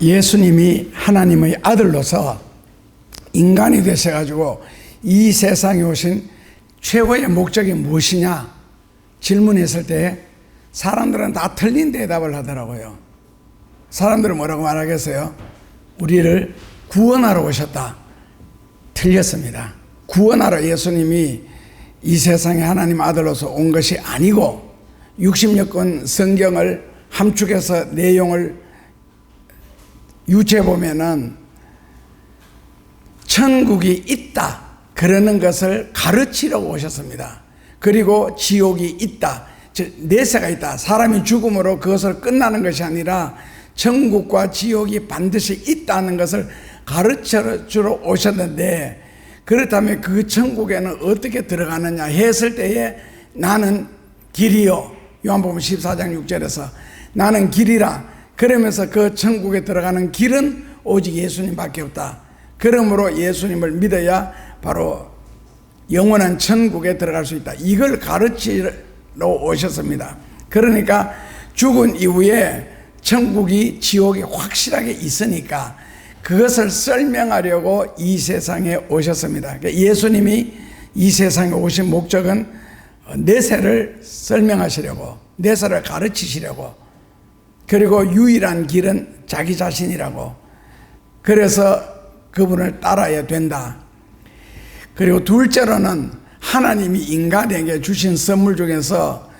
예수님이 하나님의 아들로서 인간이 되셔가지고 이 세상에 오신 최고의 목적이 무엇이냐 질문했을 때 사람들은 다 틀린 대답을 하더라고요. 사람들은 뭐라고 말하겠어요? 우리를 구원하러 오셨다. 틀렸습니다. 구원하러 예수님이 이 세상에 하나님 아들로서 온 것이 아니고 60여 권 성경을 함축해서 내용을 유추해 보면은 천국이 있다 그러는 것을 가르치려고 오셨습니다. 그리고 지옥이 있다, 즉 내세가 있다. 사람이 죽음으로 그것을 끝나는 것이 아니라 천국과 지옥이 반드시 있다는 것을 가르쳐 주러 오셨는데, 그렇다면 그 천국에는 어떻게 들어가느냐 했을 때에 나는 길이요, 요한복음 14장 6절에서 나는 길이라 그러면서 그 천국에 들어가는 길은 오직 예수님밖에 없다. 그러므로 예수님을 믿어야 바로 영원한 천국에 들어갈 수 있다. 이걸 가르치러 오셨습니다. 그러니까 죽은 이후에 천국이 지옥이 확실하게 있으니까 그것을 설명하려고 이 세상에 오셨습니다. 그러니까 예수님이 이 세상에 오신 목적은 내세를 설명하시려고, 내세를 가르치시려고, 그리고 유일한 길은 자기 자신이라고, 그래서 그분을 따라야 된다. 그리고 둘째로는 하나님이 인간에게 주신 선물 중에서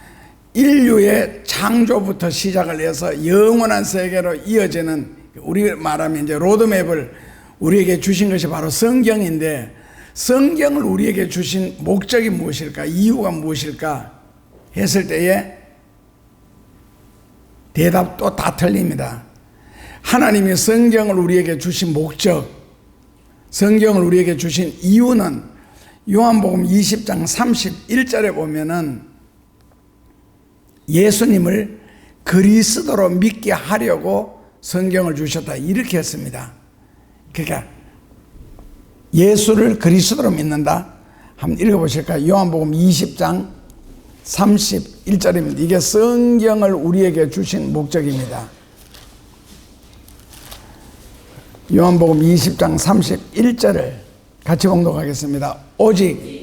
인류의 창조부터 시작을 해서 영원한 세계로 이어지는, 우리 말하면 이제 로드맵을 우리에게 주신 것이 바로 성경인데, 성경을 우리에게 주신 목적이 무엇일까, 이유가 무엇일까 했을 때에 대답도 다 틀립니다. 하나님이 성경을 우리에게 주신 목적, 성경을 우리에게 주신 이유는 요한복음 20장 31절에 보면은 예수님을 그리스도로 믿게 하려고 성경을 주셨다 이렇게 했습니다. 그러니까 예수를 그리스도로 믿는다. 한번 읽어보실까요? 요한복음 20장 31절입니다. 이게 성경을 우리에게 주신 목적입니다. 요한복음 20장 31절을 같이 봉독하겠습니다. 오직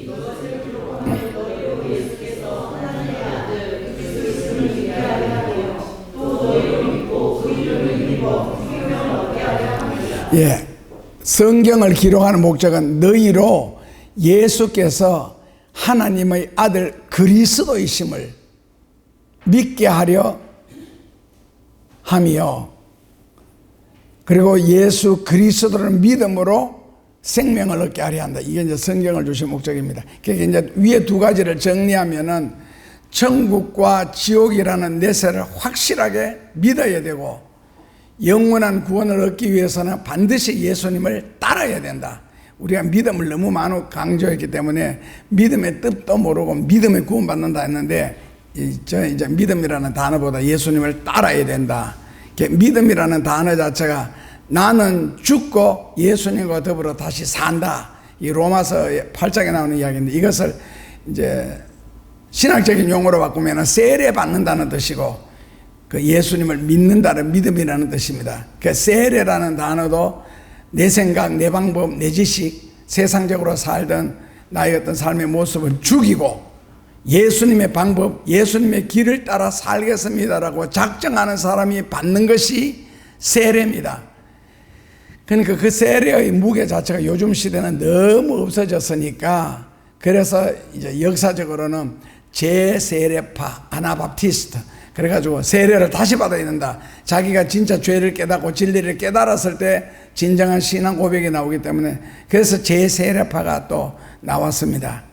성경을 기록하는 목적은 너희로 예수께서 하나님의 아들 그리스도이심을 믿게 하려 함이요, 그리고 예수 그리스도를 믿음으로 생명을 얻게 하려 한다. 이게 이제 성경을 주신 목적입니다. 그러니까 이제 위에 두 가지를 정리하면은 천국과 지옥이라는 내세를 확실하게 믿어야 되고, 영원한 구원을 얻기 위해서는 반드시 예수님을 따라야 된다. 우리가 믿음을 너무 많이 강조했기 때문에 믿음의 뜻도 모르고 믿음에 구원받는다 했는데, 이제 믿음이라는 단어보다 예수님을 따라야 된다. 믿음이라는 단어 자체가 나는 죽고 예수님과 더불어 다시 산다. 이 로마서 8장에 나오는 이야기인데, 이것을 이제 신학적인 용어로 바꾸면 세례 받는다는 뜻이고, 그 예수님을 믿는다는 믿음이라는 뜻입니다. 그 세례라는 단어도 내 생각, 내 방법, 내 지식, 세상적으로 살던 나의 어떤 삶의 모습을 죽이고 예수님의 방법, 예수님의 길을 따라 살겠습니다라고 작정하는 사람이 받는 것이 세례입니다. 그러니까 그 세례의 무게 자체가 요즘 시대는 너무 없어졌으니까, 그래서 이제 역사적으로는 제세례파, 아나바프티스트, 그래가지고 세례를 다시 받아야 된다. 자기가 진짜 죄를 깨닫고 진리를 깨달았을 때 진정한 신앙 고백이 나오기 때문에, 그래서 제세례파가 또 나왔습니다.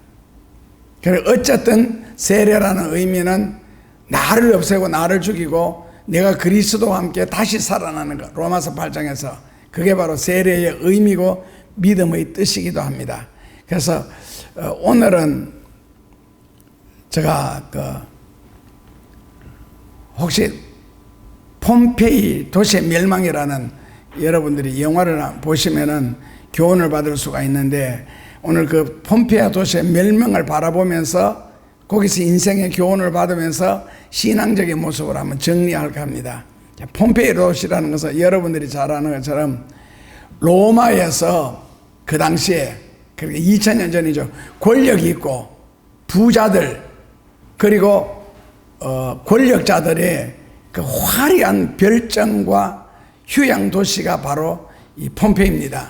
그래 어쨌든 세례라는 의미는 나를 없애고 나를 죽이고 내가 그리스도와 함께 다시 살아나는 것, 로마서 8장에서 그게 바로 세례의 의미고 믿음의 뜻이기도 합니다. 그래서 오늘은 제가 혹시 폼페이 도시의 멸망이라는, 여러분들이 영화를 보시면은 교훈을 받을 수가 있는데, 오늘 그 폼페이아 도시의 멸망을 바라보면서 거기서 인생의 교훈을 받으면서 신앙적인 모습을 한번 정리할까 합니다. 폼페이 도시라는 것은 여러분들이 잘 아는 것처럼 로마에서 그 당시에, 그러니까 2000년 전이죠, 권력이 있고 부자들 그리고 권력자들의 그 화려한 별정과 휴양 도시가 바로 이 폼페이입니다.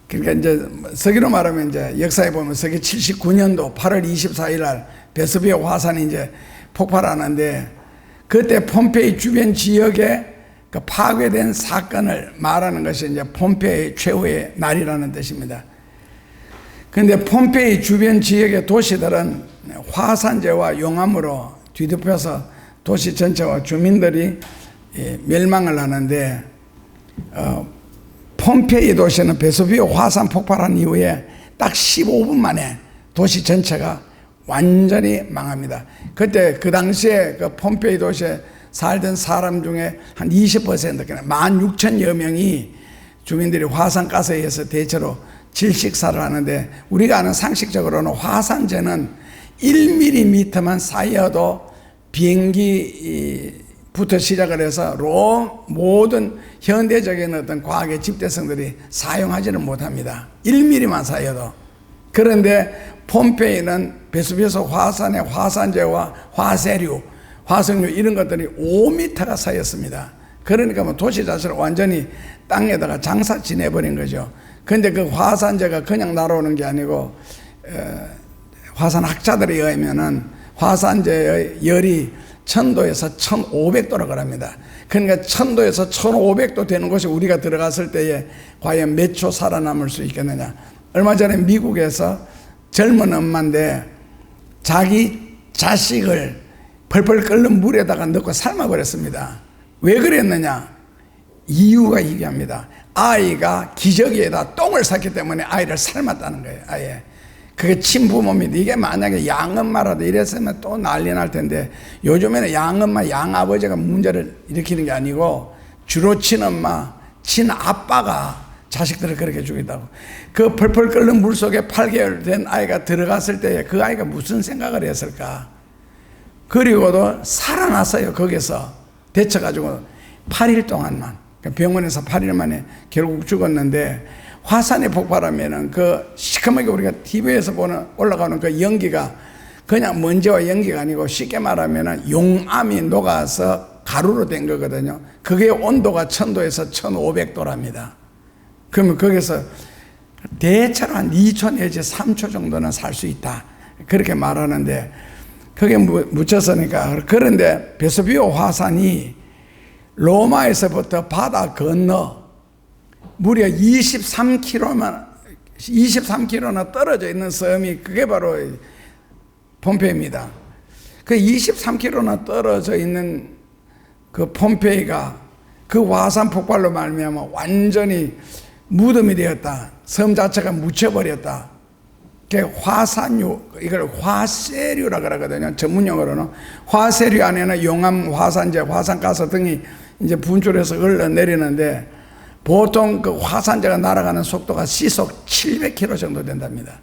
그러니까 이제 서기로 말하면 이제 역사에 보면 서기 79년도 8월 24일 날 베수비오 화산이 이제 폭발하는데, 그때 폼페이 주변 지역에 그 파괴된 사건을 말하는 것이 이제 폼페이 최후의 날이라는 뜻입니다. 그런데 폼페이 주변 지역의 도시들은 화산재와 용암으로 뒤덮여서 도시 전체와 주민들이 멸망을 하는데, 폼페이 도시는 베수비오 화산 폭발한 이후에 딱 15분 만에 도시 전체가 완전히 망합니다. 그때 그 당시에 그 폼페이 도시에 살던 사람 중에 한 20%, 16,000여 명이 주민들이 화산가스에 의해서 대체로 질식사를 하는데, 우리가 아는 상식적으로는 화산재는 1mm만 쌓여도 비행기부터 시작을 해서 모든 현대적인 어떤 과학의 집대성들이 사용하지는 못합니다. 1mm만 쌓여도. 그런데 폼페이는 베수비오스 화산의 화산재와 화세류, 화석류 이런 것들이 5m가 쌓였습니다. 그러니까 뭐 도시 자체를 완전히 땅에다가 장사 지내버린 거죠. 그런데 그 화산재가 그냥 날아오는 게 아니고 화산학자들에 의하면은 화산재의 열이 1000도에서 1500도라고 합니다. 그러니까 1000도에서 1500도 되는 곳에 우리가 들어갔을 때에 과연 몇 초 살아남을 수 있겠느냐. 얼마 전에 미국에서 젊은 엄마인데 자기 자식을 펄펄 끓는 물에다가 넣고 삶아버렸습니다. 왜 그랬느냐? 이유가 이게합니다. 아이가 기저귀에다 똥을 쌌기 때문에 아이를 삶았다는 거예요. 아예. 그게 친부모입니다. 이게 만약에 양엄마라도 이랬으면 또 난리 날 텐데, 요즘에는 양엄마, 양아버지가 문제를 일으키는 게 아니고 주로 친엄마, 친아빠가 자식들을 그렇게 죽인다고. 그 펄펄 끓는 물 속에 8개월 된 아이가 들어갔을 때 그 아이가 무슨 생각을 했을까? 그리고도 살아났어요. 거기서 데쳐가지고 8일 동안만, 병원에서 8일 만에 결국 죽었는데, 화산이 폭발하면은 그 시커멓게 우리가 TV에서 보는 올라가는 그 연기가 그냥 먼지와 연기가 아니고 쉽게 말하면은 용암이 녹아서 가루로 된 거거든요. 그게 온도가 1000도에서 1500도랍니다. 그러면 거기서 대체로 한 2초 내지 3초 정도는 살 수 있다, 그렇게 말하는데, 그게 묻혔으니까. 그런데 베수비오 화산이 로마에서부터 바다 건너 무려 23km나 떨어져 있는 섬이, 그게 바로 폼페이입니다. 그 23km나 떨어져 있는 그 폼페이가 그 화산 폭발로 말미암아 완전히 무덤이 되었다. 섬 자체가 묻혀버렸다. 그게 화산유, 이걸 화세류라고 그러거든요. 전문용어로는. 화세류 안에는 용암, 화산재, 화산가스 등이 이제 분출해서 흘러내리는데, 보통 그 화산재가 날아가는 속도가 시속 700km 정도 된답니다.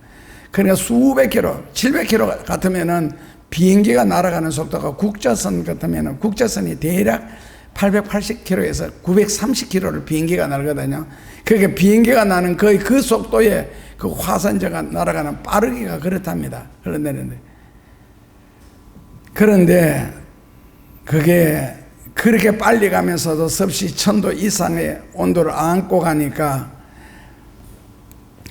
그러니까 수백 킬로, 700km 같으면은 비행기가 날아가는 속도가 국제선 같으면은, 국제선이 대략 880km에서 930km를 비행기가 날거든요. 그러니까 비행기가 나는 거의 그 속도에 그 화산재가 날아가는 빠르기가 그렇답니다. 흘러내리는데. 그런데 그게 그렇게 빨리 가면서도 섭씨 1000도 이상의 온도를 안고 가니까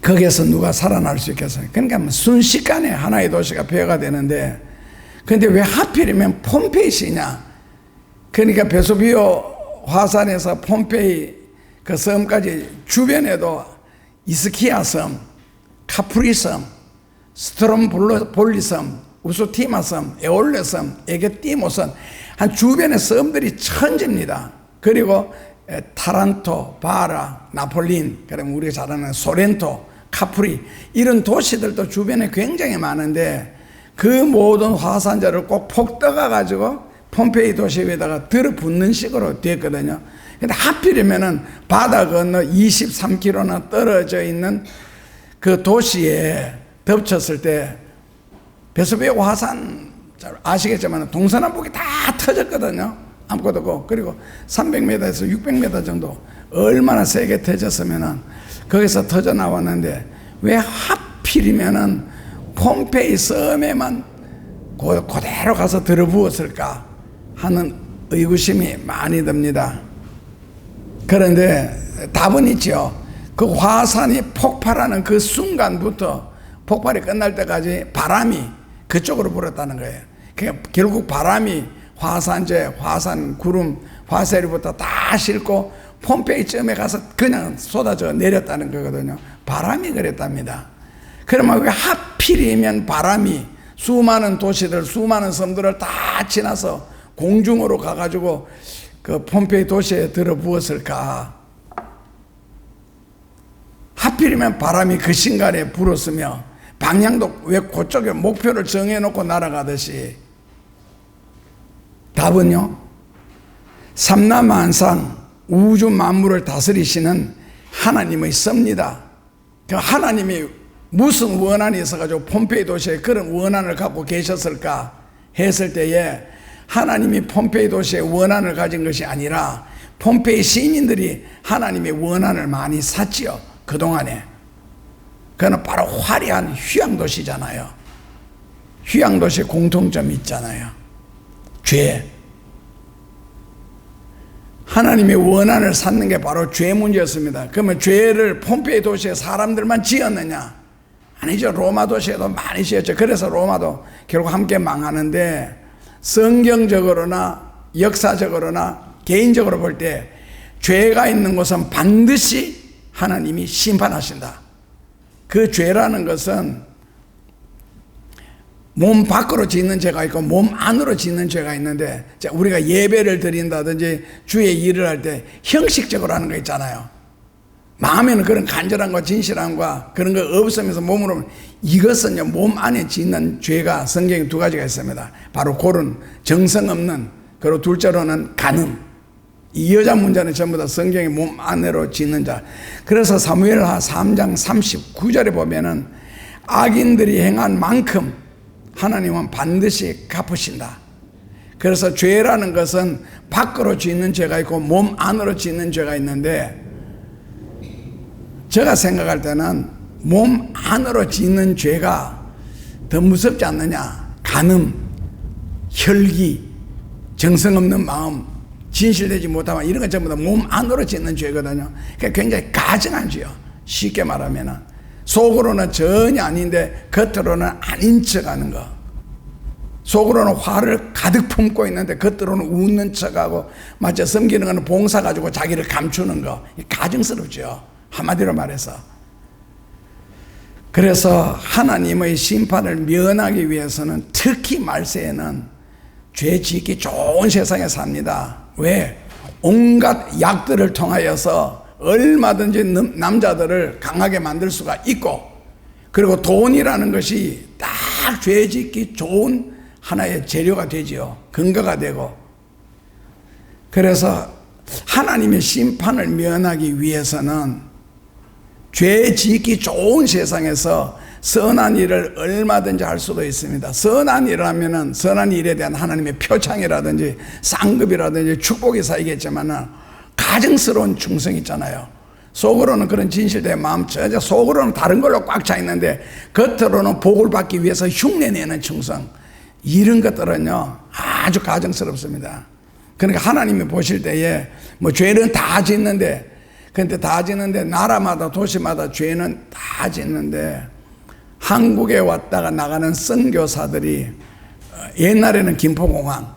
거기에서 누가 살아날 수 있겠어요? 그러니까 순식간에 하나의 도시가 폐허가 되는데, 그런데 왜 하필이면 폼페이시냐? 그러니까 베수비오 화산에서 폼페이 그 섬까지 주변에도 이스키아 섬, 카프리 섬, 스트롬볼리 섬, 우수티마 섬, 에올레 섬, 에게띠모 섬, 한 주변의 섬들이 천지입니다. 그리고 타란토, 바라, 나폴린, 그러면 우리가 잘 아는 소렌토, 카프리, 이런 도시들도 주변에 굉장히 많은데, 그 모든 화산재를 꼭 폭떠가 가지고 폼페이 도시 위에다가 들어붙는 식으로 됐거든요. 근데 하필이면은 바다 건너 23km나 떨어져 있는 그 도시에 덮쳤을 때, 베수비오 화산 아시겠지만 동서남북이 다 터졌거든요. 아무것도 없고, 그리고 300m에서 600m 정도 얼마나 세게 터졌으면은 거기서 터져 나왔는데 왜 하필이면은 폼페이 섬에만 그대로 가서 들어부었을까 하는 의구심이 많이 듭니다. 그런데 답은 있죠. 그 화산이 폭발하는 그 순간부터 폭발이 끝날 때까지 바람이 그쪽으로 불었다는 거예요. 그러니까 결국 바람이 화산재, 화산 구름, 화쇄리부터 다 싣고 폼페이쯤에 가서 그냥 쏟아져 내렸다는 거거든요. 바람이 그랬답니다. 그러면 왜 하필이면 바람이 수많은 도시들, 수많은 섬들을 다 지나서 공중으로 가가지고 그 폼페이 도시에 들어부었을까? 하필이면 바람이 그 순간에 불었으며 방향도 왜 그쪽에 목표를 정해놓고 날아가듯이. 답은요, 삼라만상 우주 만물을 다스리시는 하나님의 섭니다. 그 하나님이 무슨 원한이 있어가지고 폼페이 도시에 그런 원한을 갖고 계셨을까 했을 때에 하나님이 폼페이 도시에 원한을 가진 것이 아니라 폼페이 시민들이 하나님의 원한을 많이 샀지요. 그동안에. 그거는 바로 화려한 휴양도시잖아요. 휴양도시의 공통점이 있잖아요. 죄. 하나님의 원한을 샀는 게 바로 죄 문제였습니다. 그러면 죄를 폼페이 도시에 사람들만 지었느냐? 아니죠. 로마 도시에도 많이 지었죠. 그래서 로마도 결국 함께 망하는데, 성경적으로나 역사적으로나 개인적으로 볼 때 죄가 있는 곳은 반드시 하나님이 심판하신다. 그 죄라는 것은 몸 밖으로 짓는 죄가 있고 몸 안으로 짓는 죄가 있는데, 우리가 예배를 드린다든지 주의 일을 할 때 형식적으로 하는 거 있잖아요. 마음에는 그런 간절함과 진실함과 그런 거 없으면서 몸으로, 이것은요 몸 안에 짓는 죄가 성경에 두 가지가 있습니다. 바로 그런 정성 없는, 그리고 둘째로는 간음. 이 여자 문제는 전부 다 성경의 몸 안으로 짓는 자. 그래서 사무엘하 3장 39절에 보면은 악인들이 행한 만큼 하나님은 반드시 갚으신다. 그래서 죄라는 것은 밖으로 짓는 죄가 있고 몸 안으로 짓는 죄가 있는데, 제가 생각할 때는 몸 안으로 짓는 죄가 더 무섭지 않느냐. 간음, 혈기, 정성 없는 마음, 진실되지 못하면 이런 건 전부 다 몸 안으로 짓는 죄거든요. 그러니까 굉장히 가증한 죄요. 쉽게 말하면은 속으로는 전혀 아닌데 겉으로는 아닌 척하는 거. 속으로는 화를 가득 품고 있는데 겉으로는 웃는 척하고, 마치 섬기는 거는 봉사 가지고 자기를 감추는 거. 가증스럽죠. 한마디로 말해서. 그래서 하나님의 심판을 면하기 위해서는 특히 말세에는 죄 짓기 좋은 세상에 삽니다. 왜? 온갖 약들을 통하여서 얼마든지 남자들을 강하게 만들 수가 있고, 그리고 돈이라는 것이 딱 죄 짓기 좋은 하나의 재료가 되지요. 근거가 되고. 그래서 하나님의 심판을 면하기 위해서는 죄 짓기 좋은 세상에서 선한 일을 얼마든지 할 수도 있습니다. 선한 일을 하면은 선한 일에 대한 하나님의 표창이라든지 상급이라든지 축복이 쌓이겠지만은 가증스러운 충성이 있잖아요. 속으로는 그런 진실된 마음, 전혀 속으로는 다른 걸로 꽉 차 있는데 겉으로는 복을 받기 위해서 흉내내는 충성. 이런 것들은요 아주 가증스럽습니다. 그러니까 하나님이 보실 때에 뭐 죄는 다 짓는데, 근데 다 짓는데 나라마다 도시마다 죄는 다 짓는데, 한국에 왔다가 나가는 선교사들이 옛날에는 김포공항,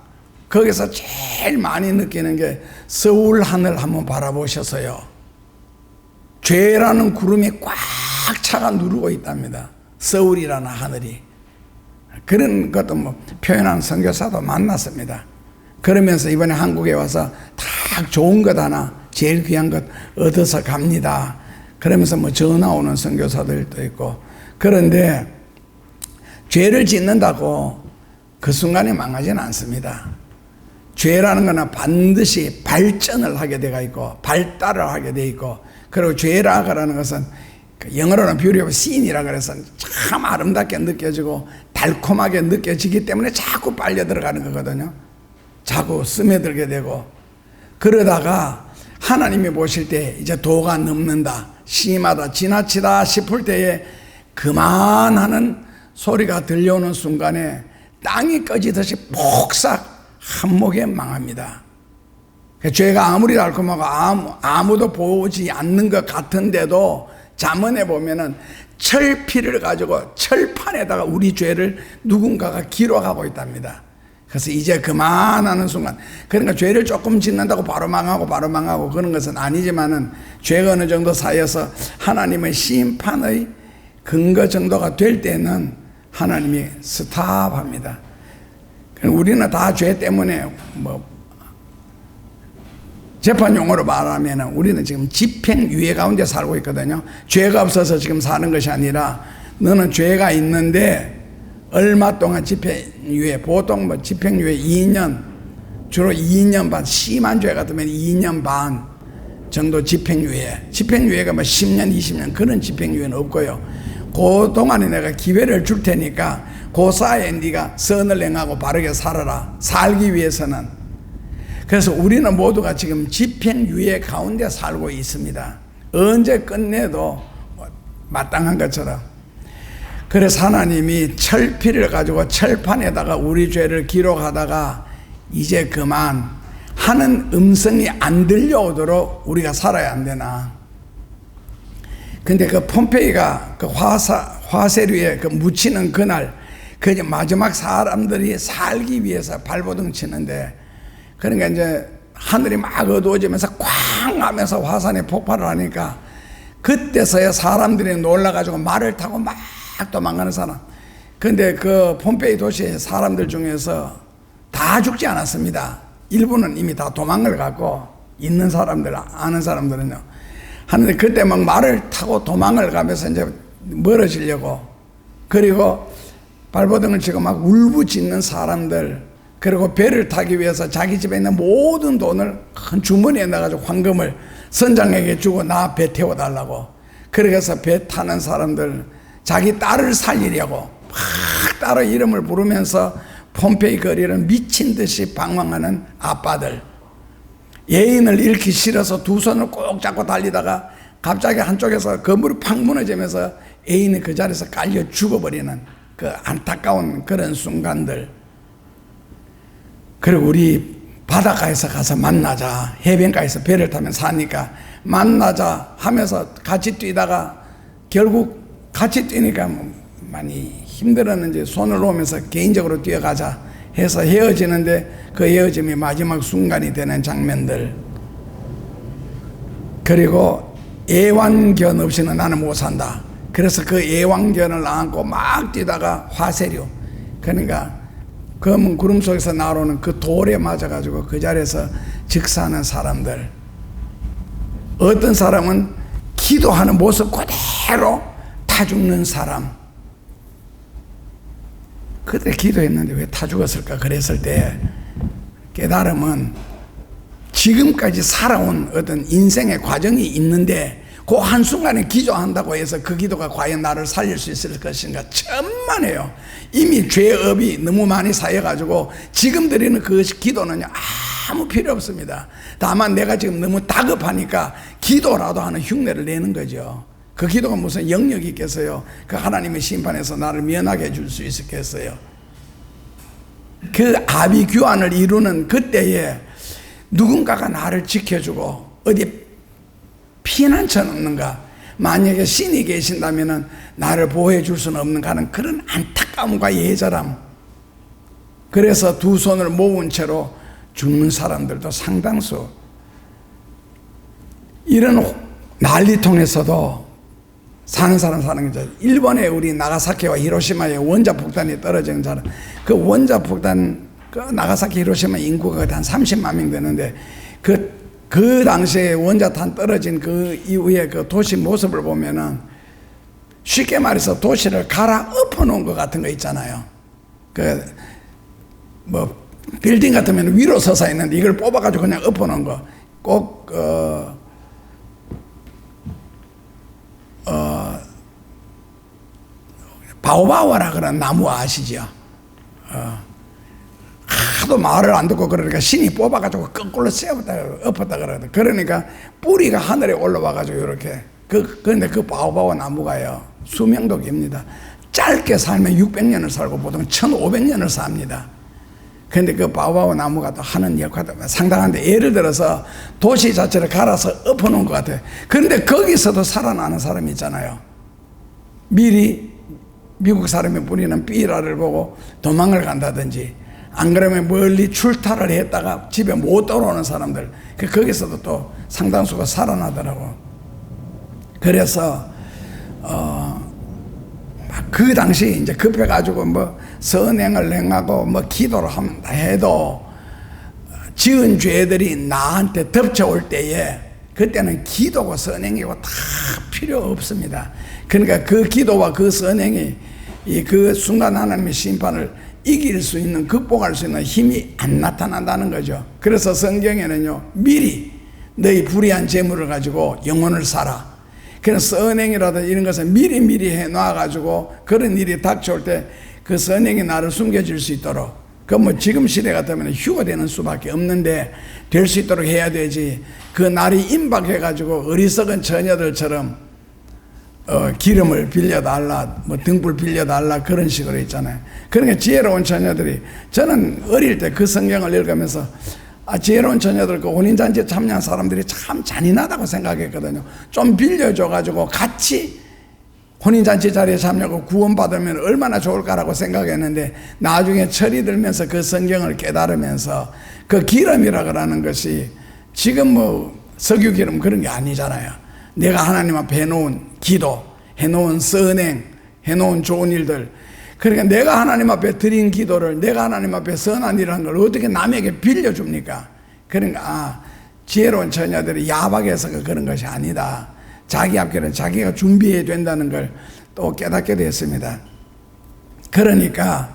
거기서 제일 많이 느끼는 게 서울 하늘 한번 바라보셔서요, 죄라는 구름이 꽉 차가 누르고 있답니다. 서울이라는 하늘이. 그런 것도 뭐 표현한 선교사도 만났습니다. 그러면서 이번에 한국에 와서 다 좋은 것 하나, 제일 귀한 것 얻어서 갑니다. 그러면서 뭐 전화 오는 선교사들도 있고. 그런데 죄를 짓는다고 그 순간에 망하지는 않습니다. 죄라는 거는 반드시 발전을 하게 되어 있고 발달을 하게 되어 있고, 그리고 죄라는 것은 영어로는 beauty of sin이라 그래서 참 아름답게 느껴지고 달콤하게 느껴지기 때문에 자꾸 빨려 들어가는 거거든요. 자꾸 스며들게 되고, 그러다가 하나님이 보실 때 이제 도가 넘는다, 심하다, 지나치다 싶을 때에 그만하는 소리가 들려오는 순간에 땅이 꺼지듯이 폭삭 한목에 망합니다. 죄가 아무리 달콤하고 아무도 보지 않는 것 같은데도 잠언에 보면은 철피를 가지고 철판에다가 우리 죄를 누군가가 기록하고 있답니다. 그래서 이제 그만하는 순간, 그러니까 죄를 조금 짓는다고 바로 망하고 그런 것은 아니지만은 죄가 어느 정도 쌓여서 하나님의 심판의 근거 정도가 될 때는 하나님이 스탑합니다. 우리는 다 죄 때문에 재판 용어로 말하면 우리는 지금 집행유예 가운데 살고 있거든요. 죄가 없어서 지금 사는 것이 아니라 너는 죄가 있는데 얼마 동안 집행유예, 보통 집행유예 2년, 주로 2년 반, 심한 죄 같으면 2년 반 정도 집행유예가 10년, 20년 그런 집행유예는 없고요. 그 동안에 내가 기회를 줄 테니까 그 사이에 네가 선을 행하고 바르게 살아라. 살기 위해서는. 그래서 우리는 모두가 지금 집행유예 가운데 살고 있습니다. 언제 끝내도 마땅한 것처럼. 그래서 하나님이 철피를 가지고 철판에다가 우리 죄를 기록하다가 이제 그만 하는 음성이 안 들려오도록 우리가 살아야 안 되나. 근데 그 폼페이가 그 화세류에 그 묻히는 그날, 그 마지막 사람들이 살기 위해서 발버둥 치는데, 그러니까 이제 하늘이 막 어두워지면서 쾅 하면서 화산이 폭발을 하니까 그때서야 사람들이 놀라가지고 말을 타고 막 도망가는 사람. 근데 그 폼페이 도시의 사람들 중에서 다 죽지 않았습니다. 일부는 이미 다 도망을 갔고, 있는 사람들, 아는 사람들은요. 하는데 그때 막 말을 타고 도망을 가면서 이제 멀어지려고, 그리고 발버둥을 치고 막 울부짖는 사람들, 그리고 배를 타기 위해서 자기 집에 있는 모든 돈을 큰 주머니에 넣어가지고 황금을 선장에게 주고 나 배 태워달라고. 그래서 배 타는 사람들, 자기 딸을 살리려고 막 딸의 이름을 부르면서 폼페이 거리를 미친 듯이 방황하는 아빠들, 예인을 잃기 싫어서 두 손을 꼭 잡고 달리다가 갑자기 한쪽에서 건물이 팍 무너지면서 애인이 그 자리에서 깔려 죽어버리는 그 안타까운 그런 순간들. 그리고 우리 바닷가에서 가서 만나자, 해변가에서 배를 타면 사니까 만나자 하면서 같이 뛰다가 결국 같이 뛰니까 많이 힘들었는지 손을 놓으면서 개인적으로 뛰어가자 해서 헤어지는데, 그 헤어짐이 마지막 순간이 되는 장면들. 그리고 애완견 없이는 나는 못 산다. 그래서 그 애완견을 안고 막 뛰다가 화세류, 그러니까 검은 구름 속에서 나오는 그 돌에 맞아가지고 그 자리에서 즉사하는 사람들. 어떤 사람은 기도하는 모습 그대로 타 죽는 사람. 그때 기도했는데 왜 타 죽었을까? 그랬을 때 깨달음은 지금까지 살아온 어떤 인생의 과정이 있는데 그 한순간에 기도한다고 해서 그 기도가 과연 나를 살릴 수 있을 것인가? 천만에요. 이미 죄업이 너무 많이 쌓여가지고 지금 드리는 그 기도는 아무 필요 없습니다. 다만 내가 지금 너무 다급하니까 기도라도 하는 흉내를 내는 거죠. 그 기도가 무슨 영역이 있겠어요? 그 하나님의 심판에서 나를 면하게 해줄 수 있겠어요? 그 아비규환을 이루는 그때에 누군가가 나를 지켜주고 어디 피난처는 없는가? 만약에 신이 계신다면 나를 보호해 줄 수는 없는가 하는 그런 안타까움과 예절함. 그래서 두 손을 모은 채로 죽는 사람들도 상당수. 이런 난리통에서도 사는 사람 사는 거죠. 일본에 우리 나가사키와 히로시마에 원자폭탄이 떨어진 사람, 그 원자폭탄, 그 나가사키 히로시마 인구가 한 30만 명 되는데 그 당시에 원자탄 떨어진 그 이후에 그 도시 모습을 보면은 쉽게 말해서 도시를 갈아 엎어 놓은 것 같은 거 있잖아요. 그 빌딩 같으면 위로 서서 있는데 이걸 뽑아가지고 그냥 엎어 놓은 거. 꼭 바오바오라 그런 나무 아시죠? 하도 말을 안 듣고 그러니까 신이 뽑아가지고 거꾸로 세웠다, 엎었다 그러거든. 그러니까 뿌리가 하늘에 올라와가지고 이렇게. 그런데 그 바오바오 나무가요, 수명도 깁니다. 짧게 살면 600년을 살고 보통 1500년을 삽니다. 그런데 그 바오바오 나무가 또 하는 역할도 상당한데, 예를 들어서 도시 자체를 갈아서 엎어놓은 것 같아요. 그런데 거기서도 살아나는 사람이 있잖아요. 미리 미국 사람이 부리는 삐라를 보고 도망을 간다든지, 안 그러면 멀리 출타를 했다가 집에 못 돌아오는 사람들, 거기서도 또 상당수가 살아나더라고. 그래서 그 당시 이제 급해가지고 뭐 선행을 행하고 뭐 기도를 한다 해도 지은 죄들이 나한테 덮쳐올 때에, 그때는 기도고 선행이고 다 필요 없습니다. 그러니까 그 기도와 그 선행이 그 순간 하나님의 심판을 이길 수 있는, 극복할 수 있는 힘이 안 나타난다는 거죠. 그래서 성경에는요, 미리 너희 불의한 재물을 가지고 영혼을 살아. 그래서 선행이라든지 이런 것은 미리 해놔가지고 그런 일이 닥쳐올 때 그 선행이 나를 숨겨질 수 있도록, 그 뭐 지금 시대 같으면 휴거되는 수밖에 없는데 될 수 있도록 해야 되지. 그 날이 임박해가지고 어리석은 처녀들처럼 기름을 빌려달라, 뭐 등불 빌려달라, 그런 식으로 있잖아요. 그러니까 지혜로운 처녀들이, 저는 어릴 때 그 성경을 읽으면서 지혜로운 처녀들, 그 혼인잔치에 참여한 사람들이 참 잔인하다고 생각했거든요. 좀 빌려줘가지고 같이 혼인잔치 자리에 참여하고 구원받으면 얼마나 좋을까라고 생각했는데, 나중에 철이 들면서 그 성경을 깨달으면서 그 기름이라고 하는 것이 지금 뭐 석유 기름 그런 게 아니잖아요. 내가 하나님 앞에 해놓은 기도, 해놓은 선행, 해놓은 좋은 일들, 그러니까 내가 하나님 앞에 드린 기도를, 내가 하나님 앞에 선한 일을 한 걸 어떻게 남에게 빌려줍니까? 그러니까 지혜로운 처녀들이 야박해서 그런 것이 아니다. 자기 앞길은 자기가 준비해야 된다는 걸 또 깨닫게 됐습니다. 그러니까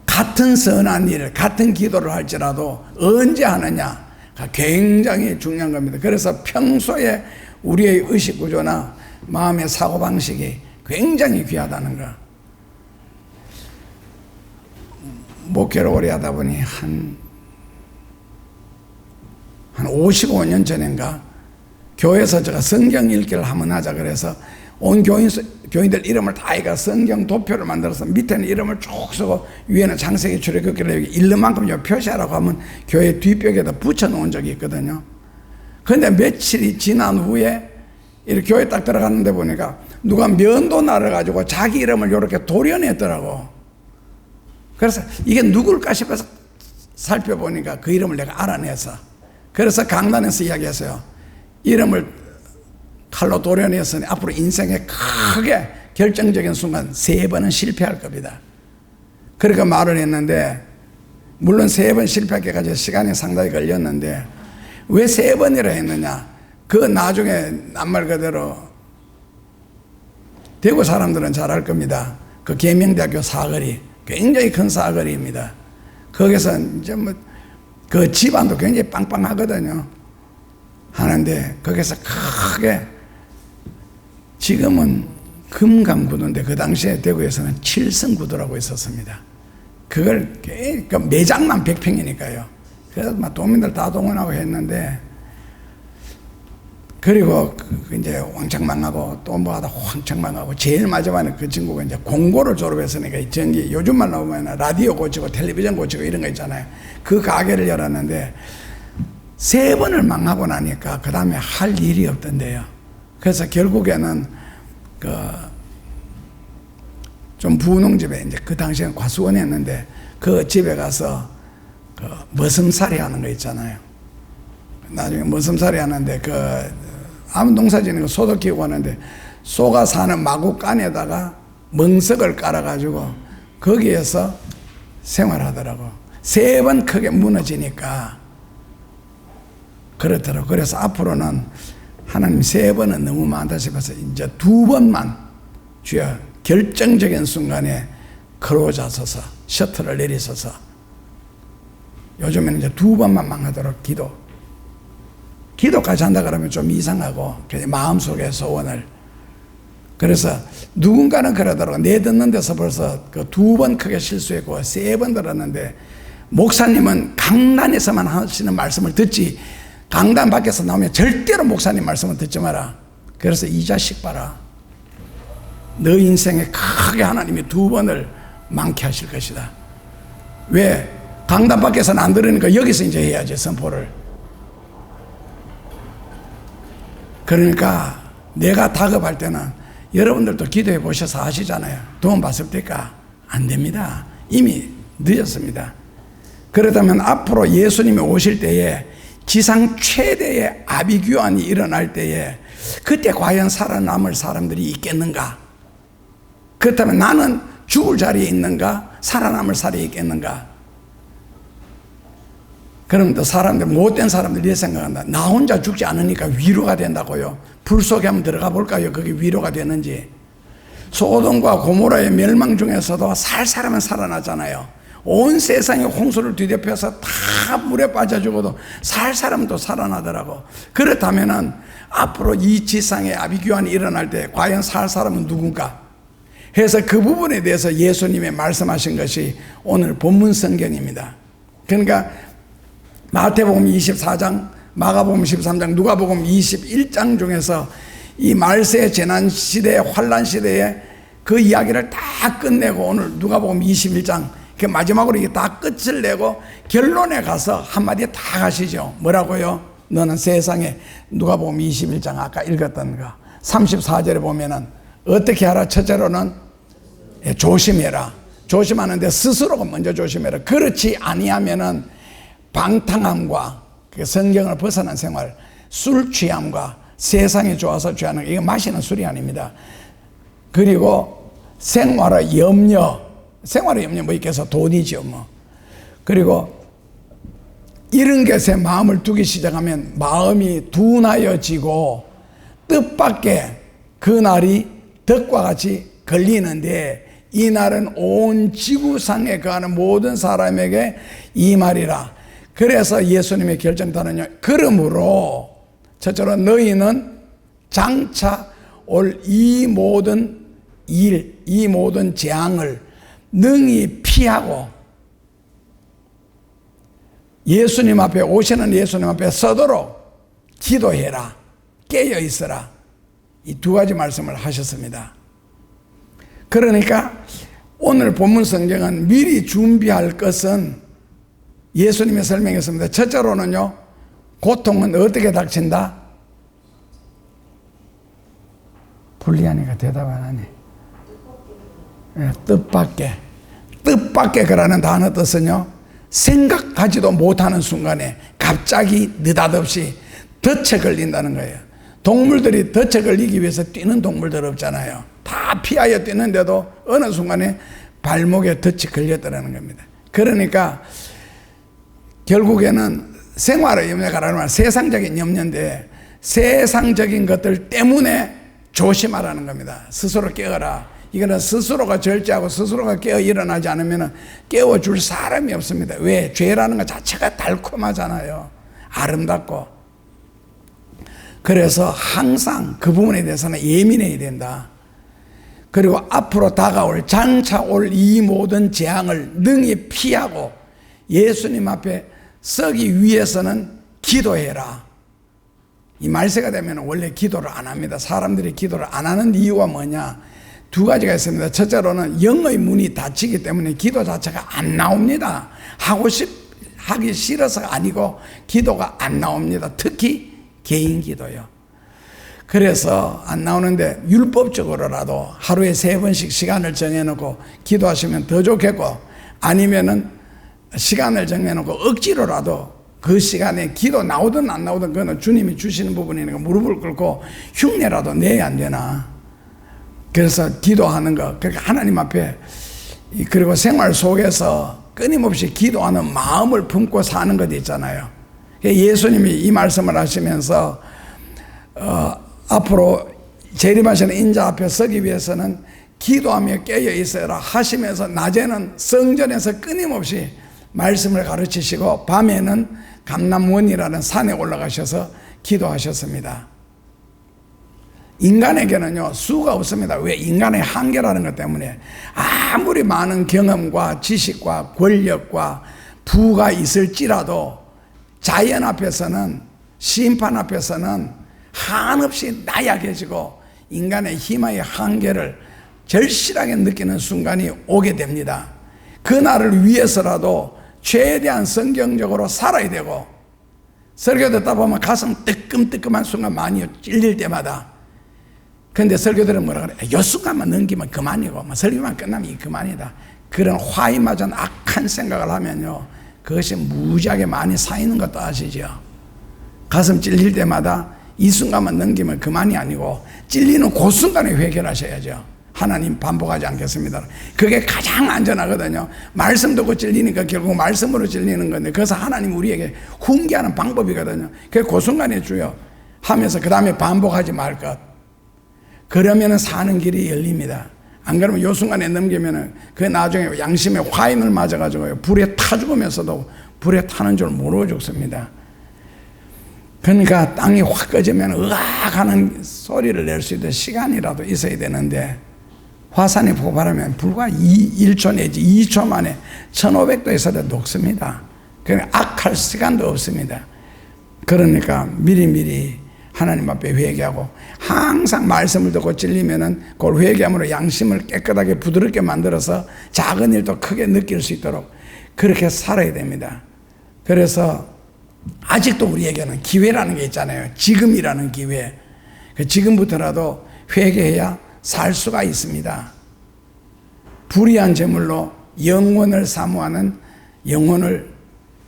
같은 선한 일을, 같은 기도를 할지라도 언제 하느냐가 굉장히 중요한 겁니다. 그래서 평소에 우리의 의식 구조나 마음의 사고방식이 굉장히 귀하다는 거. 목회를 오래 하다 보니 한 55년 전인가 교회에서 제가 성경 읽기를 한번 하자 그래서 온 교인들 이름을 다 해가 성경 도표를 만들어서 밑에는 이름을 쭉 쓰고 위에는 창세기 출애굽기를 여기 읽는 만큼 표시하라고 하면 교회 뒷벽에다 붙여놓은 적이 있거든요. 그런데 며칠이 지난 후에 이렇게 교회 딱 들어갔는데 보니까 누가 면도 날아가지고 자기 이름을 이렇게 도려냈더라고. 그래서 이게 누굴까 싶어서 살펴보니까 그 이름을 내가 알아내서, 그래서 강단에서 이야기했어요. 이름을 칼로 도려냈으니 앞으로 인생에 크게 결정적인 순간 3번은 실패할 겁니다. 그러니까 말을 했는데, 물론 3번 실패하기까지 시간이 상당히 걸렸는데 왜 3번이라 했느냐, 그 나중에 낱말 그대로 대구 사람들은 잘 알 겁니다. 그 계명대학교 사거리, 굉장히 큰 사거리입니다. 거기서 이제 뭐 그 집안도 굉장히 빵빵하거든요. 하는데 거기서 크게, 지금은 금강구도인데 그 당시에 대구에서는 7성구도라고 있었습니다. 그걸 그 매장만 100평이니까요. 그래서 막 도민들 다 동원하고 했는데, 그리고 이제 왕창 망하고 또 뭐하다 왕창 망하고, 제일 마지막에 그 친구가 이제 공고를 졸업했으니까 전기, 요즘 말 나오면 라디오 고치고 텔레비전 고치고 이런 거 있잖아요. 그 가게를 열었는데 3번을 망하고 나니까 그 다음에 할 일이 없던데요. 그래서 결국에는 좀 부흥 집에, 이제 그 당시에는 과수원이었는데 그 집에 가서 머슴살이 하는 거 있잖아요. 나중에 머슴살이 하는데 아무 농사 짓는 거 소도 키우고 하는데 소가 사는 마구간에다가 멍석을 깔아가지고 거기에서 생활하더라고. 3번 크게 무너지니까 그렇더라고. 그래서 앞으로는 하나님 3번은 너무 많다 싶어서 이제 2번만, 주여 결정적인 순간에 크로자서서 셔틀을 내리셔서, 요즘에는 이제 2번만 망하도록 기도까지 한다 그러면 좀 이상하고, 마음속의 소원을. 그래서 누군가는 그러더라고. 내 듣는 데서 벌써 그 2번 크게 실수했고 3번 들었는데 목사님은 강단에서만 하시는 말씀을 듣지 강단 밖에서 나오면 절대로 목사님 말씀을 듣지 마라. 그래서 이 자식 봐라. 너 인생에 크게 하나님이 2번을 많게 하실 것이다. 왜? 강단 밖에서는 안 들으니까 여기서 이제 해야지, 선포를. 그러니까 내가 다급할 때는 여러분들도 기도해 보셔서 아시잖아요. 도움 받을 때가 안 됩니다. 이미 늦었습니다. 그렇다면 앞으로 예수님이 오실 때에 지상 최대의 아비규환이 일어날 때에 그때 과연 살아남을 사람들이 있겠는가? 그렇다면 나는 죽을 자리에 있는가? 살아남을 자리에 있겠는가? 그러면 또 사람들, 못된 사람들이 이렇게 생각한다. 나 혼자 죽지 않으니까 위로가 된다고요. 불 속에 한번 들어가 볼까요? 그게 위로가 되는지. 소돔과 고모라의 멸망 중에서도 살 사람은 살아나잖아요. 온 세상이 홍수를 뒤덮여서 다 물에 빠져 죽어도 살 사람은 또 살아나더라고. 그렇다면은 앞으로 이 지상에 아비규환이 일어날 때 과연 살 사람은 누군가? 해서 그 부분에 대해서 예수님이 말씀하신 것이 오늘 본문 성경입니다. 그러니까 마태복음 24장, 마가복음 13장, 누가복음 21장 중에서 이 말세의 재난 시대의 환란 시대에 그 이야기를 다 끝내고 오늘 누가복음 21장 그 마지막으로 이게 다 끝을 내고 결론에 가서 한마디 다 가시죠. 뭐라고요? 너는 세상에, 누가복음 21장 아까 읽었던 거 34절에 보면은 어떻게 하라? 첫째로는 조심해라. 조심하는데 스스로가 먼저 조심해라. 그렇지 아니하면은 방탕함과 성경을 벗어난 생활, 술 취함과 세상이 좋아서 취하는, 이거 마시는 술이 아닙니다. 그리고 생활의 염려, 생활의 염려 뭐 있겠어? 돈이죠 뭐. 그리고 이런 것에 마음을 두기 시작하면 마음이 둔하여지고 뜻밖의 그날이 덕과 같이 걸리는데, 이 날은 온 지구상에 거하는 모든 사람에게 이 말이라. 그래서 예수님의 결정단은요, 그러므로 첫째로 너희는 장차 올 이 모든 일, 이 모든 재앙을 능히 피하고 예수님 앞에, 오시는 예수님 앞에 서도록 기도해라, 깨어 있어라. 이 2가지 말씀을 하셨습니다. 그러니까 오늘 본문 성경은 미리 준비할 것은 예수님이 설명했습니다. 첫째로는요, 고통은 어떻게 닥친다? 불리하니까 대답 안 하네. 네, 뜻밖의. 뜻밖의 그라는 단어 뜻은요, 생각하지도 못하는 순간에 갑자기 느닷없이 덫에 걸린다는 거예요. 동물들이 덫에 걸리기 위해서 뛰는 동물들 없잖아요. 다 피하여 뛰는데도 어느 순간에 발목에 덫이 걸렸다는 겁니다. 그러니까 결국에는 생활의 염려가 아니라 세상적인 염려인데, 세상적인 것들 때문에 조심하라는 겁니다. 스스로 깨어라. 이거는 스스로가 절제하고 스스로가 깨어 일어나지 않으면 깨워줄 사람이 없습니다. 왜? 죄라는 것 자체가 달콤하잖아요. 아름답고. 그래서 항상 그 부분에 대해서는 예민해야 된다. 그리고 앞으로 다가올, 장차 올 이 모든 재앙을 능히 피하고 예수님 앞에 서기 위해서는 기도해라. 이 말세가 되면 원래 기도를 안 합니다. 사람들이 기도를 안 하는 이유가 뭐냐? 2가지가 있습니다. 첫째로는 영의 문이 닫히기 때문에 기도 자체가 안 나옵니다. 하기 싫어서가 아니고 기도가 안 나옵니다. 특히 개인 기도요. 그래서 안 나오는데 율법적으로라도 하루에 3번씩 시간을 정해놓고 기도하시면 더 좋겠고, 아니면은 시간을 정해놓고 억지로라도 그 시간에 기도 나오든 안 나오든 그거는 주님이 주시는 부분이니까 무릎을 꿇고 흉내라도 내야 안 되나. 그래서 기도하는 거, 그러니까 하나님 앞에, 그리고 생활 속에서 끊임없이 기도하는 마음을 품고 사는 것 있잖아요. 예수님이 이 말씀을 하시면서 앞으로 재림하시는 인자 앞에 서기 위해서는 기도하며 깨어 있어라 하시면서 낮에는 성전에서 끊임없이 말씀을 가르치시고 밤에는 감람원이라는 산에 올라가셔서 기도하셨습니다. 인간에게는요, 수가 없습니다. 왜? 인간의 한계라는 것 때문에 아무리 많은 경험과 지식과 권력과 부가 있을지라도 자연 앞에서는, 심판 앞에서는 한없이 나약해지고 인간의 힘의 한계를 절실하게 느끼는 순간이 오게 됩니다. 그날을 위해서라도 최대한 성경적으로 살아야 되고, 설교 듣다 보면 가슴 뜨끔뜨끔한 순간 많이 찔릴 때마다, 근데 설교들은 뭐라 그래? 요 순간만 넘기면 그만이고, 설교만 끝나면 이 그만이다. 그런 화이마전 악한 생각을 하면요, 그것이 무지하게 많이 쌓이는 것도 아시죠? 가슴 찔릴 때마다 이 순간만 넘기면 그만이 아니고 찔리는 그 순간에 회개하셔야죠. 하나님 반복하지 않겠습니다. 그게 가장 안전하거든요. 말씀 듣고 찔리니까 결국 말씀으로 찔리는 건데, 그래서 하나님 우리에게 훈계하는 방법이거든요. 그 순간에 주여 하면서 그 다음에 반복하지 말 것. 그러면은 사는 길이 열립니다. 안 그러면 요 순간에 넘기면은 그 나중에 양심의 화인을 맞아가지고 불에 타 죽으면서도 불에 타는 줄 모르고 죽습니다. 그러니까 땅이 확 꺼지면 으악 하는 소리를 낼 수 있는 시간이라도 있어야 되는데, 화산이 폭발하면 불과 1초 내지 2초 만에 1500도에서도 녹습니다. 그러니까 악할 시간도 없습니다. 그러니까 미리미리 하나님 앞에 회개하고, 항상 말씀을 듣고 찔리면은 그걸 회개함으로 양심을 깨끗하게 부드럽게 만들어서 작은 일도 크게 느낄 수 있도록 그렇게 살아야 됩니다. 그래서 아직도 우리에게는 기회라는 게 있잖아요. 지금이라는 기회. 지금부터라도 회개해야 살 수가 있습니다. 불의한 제물로 영혼을 사모하는 영혼을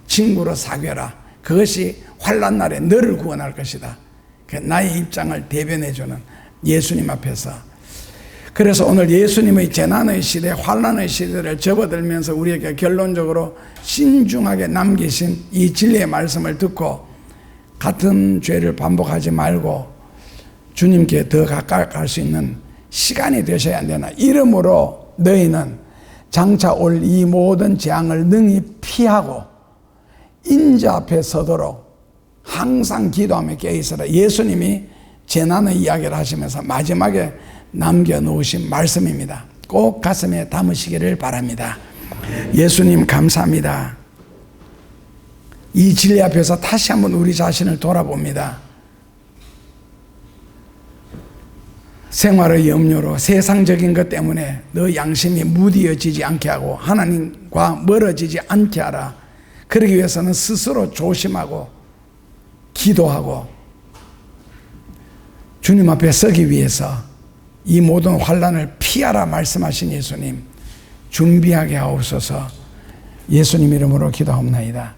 친구로 사귀어라. 그것이 환난 날에 너를 구원할 것이다. 나의 입장을 대변해주는 예수님 앞에서. 그래서 오늘 예수님의 재난의 시대, 환난의 시대를 접어들면서 우리에게 결론적으로 신중하게 남기신 이 진리의 말씀을 듣고 같은 죄를 반복하지 말고 주님께 더 가까이 갈 수 있는 시간이 되셔야 되나. 이러므로 너희는 장차 올 이 모든 재앙을 능히 피하고 인자 앞에 서도록 항상 기도하며 깨어있어라. 예수님이 재난의 이야기를 하시면서 마지막에 남겨놓으신 말씀입니다. 꼭 가슴에 담으시기를 바랍니다. 예수님 감사합니다. 이 진리 앞에서 다시 한번 우리 자신을 돌아봅니다. 생활의 염려로 세상적인 것 때문에 너 양심이 무디어지지 않게 하고 하나님과 멀어지지 않게 하라. 그러기 위해서는 스스로 조심하고 기도하고 주님 앞에 서기 위해서 이 모든 환난을 피하라 말씀하신 예수님, 준비하게 하옵소서. 예수님 이름으로 기도하옵나이다.